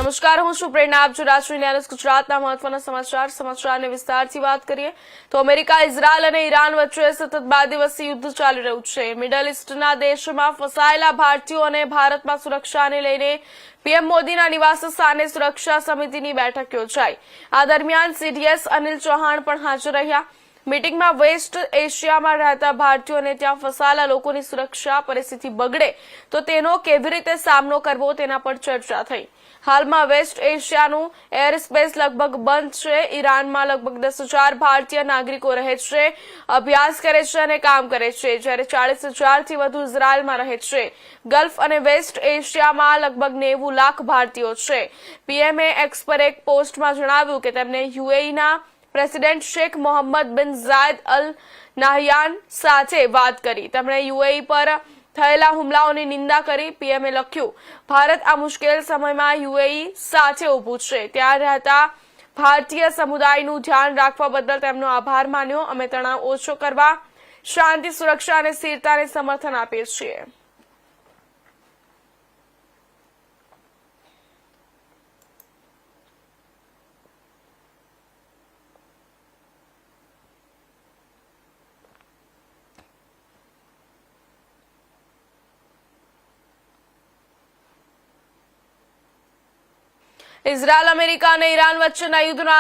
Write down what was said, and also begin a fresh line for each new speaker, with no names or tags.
નમસ્કાર, હું છું પ્રેરણા. આપ જો રાષ્ટ્રીય ન્યાયાલય ગુજરાતના મહત્વના સમાચારને વિસ્તારથી વાત કરીએ તો અમેરિકા, ઇઝરાયલ અને ઈરાન વચ્ચે સતત 2 દિવસીય યુદ્ધ ચાલી રહ્યું છે. મિડલ ઈસ્ટના દેશમાં ફસાયેલા ભારતીયો અને ભારતમાં સુરક્ષાને લઈને પીએમ મોદીના નિવાસ સ્થાને સુરક્ષા સમિતિની બેઠક યોજાઈ. આ દરમિયાન સીડીએસ અનિલ ચૌહાણ પણ હાજર રહ્યા. મીટિંગમાં વેસ્ટ એશિયામાં રહેતા ભારતીયો અને ત્યાં ફસાયેલા લોકોની સુરક્ષા પરિસ્થિતિ બગડે તો તેનો કેવી રીતે સામનો કરવો તેના પર ચર્ચા થઈ. હાલમાં વેસ્ટ એશિયાનું એર સ્પેસ લગભગ બંધ છે. ઈરાનમાં લગભગ 10,000 ભારતીય નાગરિકો રહે છે, અભ્યાસ કરે છે અને કામ કરે છે, જ્યારે 40,000થી વધુ ઇઝરાયલમાં રહે છે. ગલ્ફ અને વેસ્ટ એશિયામાં લગભગ 90 લાખ ભારતીયો છે. પીએમએ એક્સ પર એક પોસ્ટમાં જણાવ્યું કે તેમને યુએઈના પ્રેસિડેન્ટ શેખ મોહમ્મદ બિન ઝાયદ અલ નાહયાન સાથે વાત કરી. તેમણે યુએઈ પર થયેલા હુમલાઓની નિંદા કરી. પીએમએ લખ્યું, ભારત આ મુશ્કેલ સમયમાં યુએઈ સાથે ઊભું છે. ત્યાં રહેતા ભારતીય સમુદાયનું ધ્યાન રાખવા બદલ તેમનો આભાર માન્યો. અમે તણાવ ઓછો કરવા, શાંતિ, સુરક્ષા અને સ્થિરતાને સમર્થન આપીએ છીએ. ઇઝરાયલ, અમેરિકા અને ઈરાન વચ્ચેના યુદ્ધનો